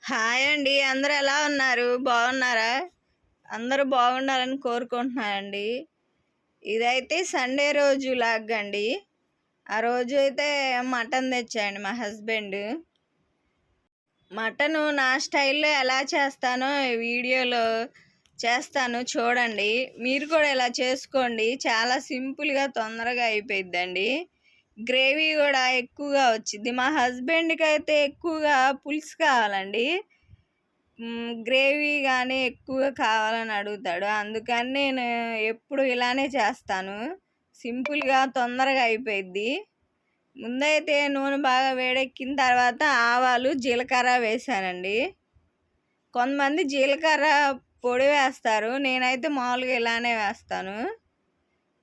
Hi అండి. అందరూ ఎలా ఉన్నారు? బాగున్నారా? అందరూ బాగుండాలని కోరుకుంటున్నానండి. ఇదైతే సండే రోజు లాగ్ అండి. ఆ రోజు అయితే మటన్ తెచ్చాయండి మా హస్బెండ్. మటను నా స్టైల్లో ఎలా చేస్తానో ఈ వీడియోలో చేస్తాను చూడండి. మీరు కూడా ఇలా చేసుకోండి. చాలా సింపుల్గా తొందరగా అయిపోయిద్దండి. గ్రేవీ కూడా ఎక్కువగా వచ్చింది. మా హస్బెండ్కి అయితే ఎక్కువగా పులుసు కావాలండి. గ్రేవీ కానీ ఎక్కువగా కావాలని అడుగుతాడు. అందుకని నేను ఎప్పుడు ఇలానే చేస్తాను. సింపుల్గా తొందరగా అయిపోయిద్ది. ముందైతే నూనె బాగా వేడెక్కిన తర్వాత ఆవాలు జీలకర్ర వేసానండి. కొంతమంది జీలకర్ర పొడి వేస్తారు, నేనైతే మామూలుగా ఇలానే వేస్తాను.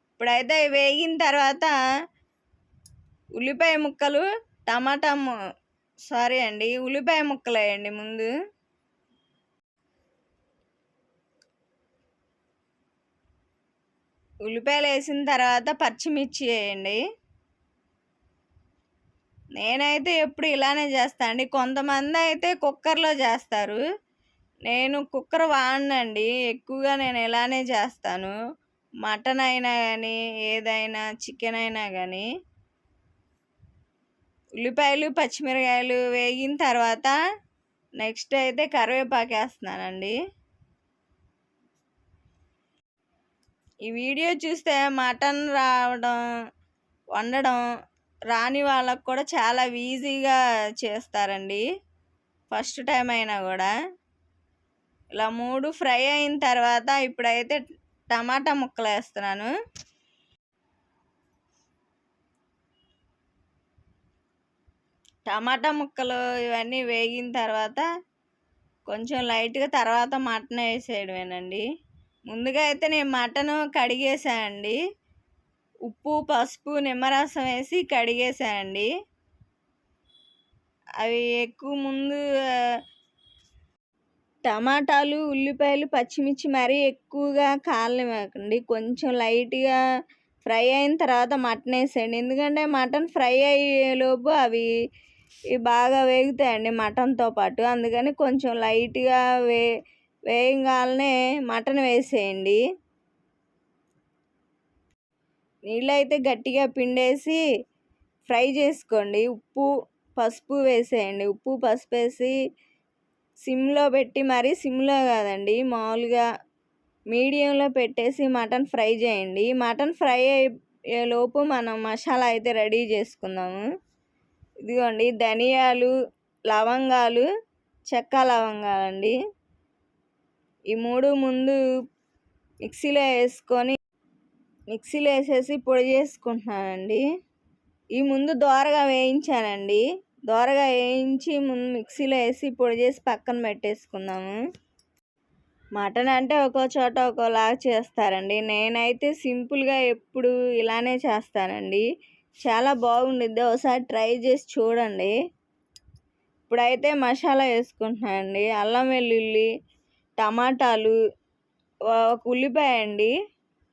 ఇప్పుడైతే వేగిన తర్వాత ఉల్లిపాయ ముక్కలు ఉల్లిపాయ ముక్కలు వేయండి. ముందు ఉల్లిపాయలు వేసిన తర్వాత పచ్చిమిర్చి వేయండి. నేనైతే ఎప్పుడు ఇలానే చేస్తాను అండి. కొంతమంది అయితే కుక్కర్లో చేస్తారు. నేను కుక్కర్ వాడనండి. ఎక్కువగా నేను ఇలానే చేస్తాను. మటన్ అయినా కానీ ఏదైనా చికెన్ అయినా కానీ. ఉల్లిపాయలు పచ్చిమిరకాయలు వేగిన తర్వాత నెక్స్ట్ అయితే కరివేపాకు వేస్తున్నానండి. ఈ వీడియో చూస్తే మటన్ వండడం రాని వాళ్ళకు కూడా చాలా ఈజీగా చేస్తారండి. ఫస్ట్ టైం అయినా కూడా ఇలా 3 ఫ్రై అయిన తర్వాత ఇప్పుడైతే టమాటా ముక్కలు వేస్తున్నాను. టమాటా ముక్కలు ఇవన్నీ వేగిన తర్వాత కొంచెం లైట్గా తర్వాత మటన్ వేసేయడమేనండి. ముందుగా అయితే నేను మటన్ కడిగేసానండి. ఉప్పు పసుపు నిమ్మరసం వేసి కడిగేసానండి. అవి ఎక్కువ ముందు టమాటాలు ఉల్లిపాయలు పచ్చిమిర్చి మరీ ఎక్కువగా కాలనివ్వకండి. కొంచెం లైట్గా ఫ్రై అయిన తర్వాత మటన్ వేసేయండి. ఎందుకంటే మటన్ ఫ్రై అయ్యేలోపు అవి బాగా వేగుతాయండి మటన్తో పాటు. అందుకని కొంచెం లైట్గా వేయగానే మటన్ వేసేయండి. నీళ్ళైతే గట్టిగా పిండేసి ఫ్రై చేసుకోండి. ఉప్పు పసుపు వేసేయండి. ఉప్పు పసుపు వేసి సిమ్లో పెట్టి, మరీ సిమ్లో కాదండి, మామూలుగా మీడియంలో పెట్టేసి మటన్ ఫ్రై చేయండి. మటన్ ఫ్రై అయ్యేలోపు మనం మసాలా అయితే రెడీ చేసుకుందాము. ఇదిగోండి ధనియాలు, లవంగాలు, చెక్క లవంగాలండి. ఈ 3 ముందు మిక్సీలో వేసేసి పొడి చేసుకుంటున్నానండి. ఈ ముందు దోరగా వేయించానండి. దోరగా వేయించి ముందు మిక్సీలో వేసి పొడి చేసి పక్కన పెట్టేసుకుందాము. మటన్ అంటే ఒక్కో చోట ఒక్కోలాగా చేస్తారండి. నేనైతే సింపుల్గా ఎప్పుడు ఇలానే చేస్తానండి. చాలా బాగుండిద్ది. ఒకసారి ట్రై చేసి చూడండి. ఇప్పుడైతే మసాలా వేసుకుంటున్నానండి. అల్లం వెల్లుల్లి, టమాటాలు, ఒక ఉల్లిపాయ అండి,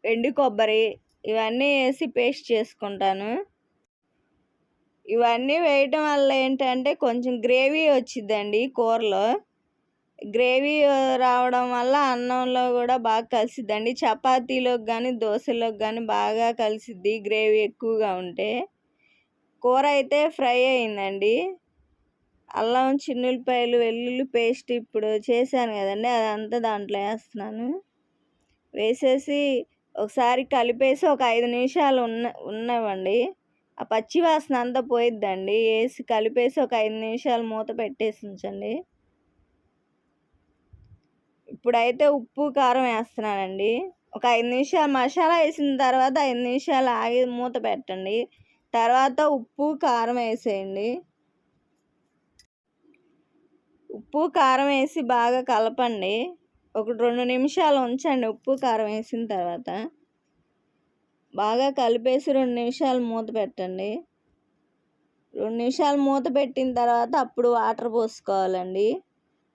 ఎండు కొబ్బరి ఇవన్నీ వేసి పేస్ట్ చేసుకుంటాను. ఇవన్నీ వేయటం వల్ల ఏంటంటే కొంచెం గ్రేవీ వచ్చిద్దండి కూరలో. గ్రేవీ రావడం వల్ల అన్నంలో కూడా బాగా కలిసిద్దండి. చపాతీలోకి కానీ దోశలోకి కానీ బాగా కలిసిద్ది గ్రేవీ ఎక్కువగా ఉంటే. కూర అయితే ఫ్రై అయిందండి. అల్లం చిన్నులపాయలు వెల్లుల్లి పేస్ట్ ఇప్పుడు చేశాను కదండి, అదంతా దాంట్లో వేస్తున్నాను. వేసేసి ఒకసారి కలిపేసి ఒక 5 నిమిషాలు ఉన్నవండి. ఆ పచ్చి వాసన అంతా పోయిద్దండి. వేసి కలిపేసి ఒక 5 నిమిషాలు మూత పెట్టేసి ఉంచండి. ఇప్పుడైతే ఉప్పు కారం వేస్తున్నానండి. ఒక 5 నిమిషాలు మసాలా వేసిన తర్వాత 5 నిమిషాలు ఆగి మూత పెట్టండి. తర్వాత ఉప్పు కారం వేసేయండి. ఉప్పు కారం వేసి బాగా కలపండి. ఒక 2 నిమిషాలు ఉంచండి. ఉప్పు కారం వేసిన తర్వాత బాగా కలిపేసి 2 నిమిషాలు మూత పెట్టండి. 2 నిమిషాలు మూత పెట్టిన తర్వాత అప్పుడు వాటర్ పోసుకోవాలండి.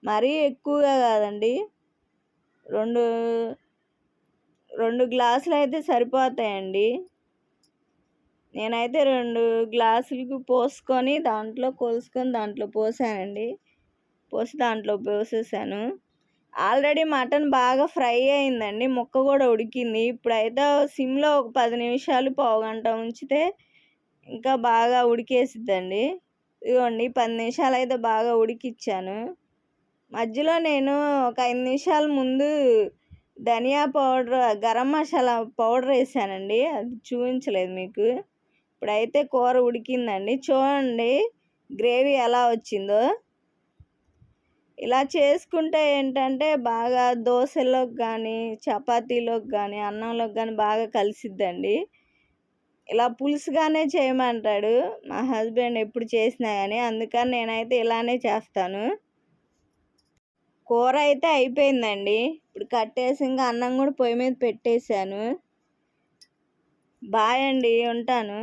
మరీ ఎక్కువగా కాదండి. 2 గ్లాసులు అయితే సరిపోతాయండి. నేనైతే 2 గ్లాసులకు పోసుకొని దాంట్లో పోసానండి. పోసి దాంట్లో పోసేసాను. ఆల్రెడీ మటన్ బాగా ఫ్రై అయిందండి, ముక్క కూడా ఉడికింది. ఇప్పుడైతే సిమ్లో ఒక 10 నిమిషాలు పావుగంట ఉంచితే ఇంకా బాగా ఉడికేసిద్దండి. ఇదిగోండి 10 నిమిషాలు అయితే బాగా ఉడికిచ్చాను. మధ్యలో నేను ఒక 5 నిమిషాల ముందు ధనియా పౌడర్, గరం మసాలా పౌడర్ వేసానండి, అది చూపించలేదు మీకు. ఇప్పుడైతే కూర ఉడికిందండి, చూడండి గ్రేవీ ఎలా వచ్చిందో. ఇలా చేసుకుంటే ఏంటంటే బాగా దోశలోకి కానీ, చపాతీలోకి కానీ, అన్నంలోకి కానీ బాగా కలిసిద్దండి. ఇలా పులుసుగానే చేయమంటాడు మా హస్బెండ్ ఎప్పుడు చేసినా కానీ, అందుకని నేనైతే ఇలానే చేస్తాను. కూర అయితే అయిపోయిందండి, ఇప్పుడు కట్టేసి ఇంకా అన్నం కూడా పొయ్యి మీద పెట్టేశాను. బాయ్ అండి, ఉంటాను.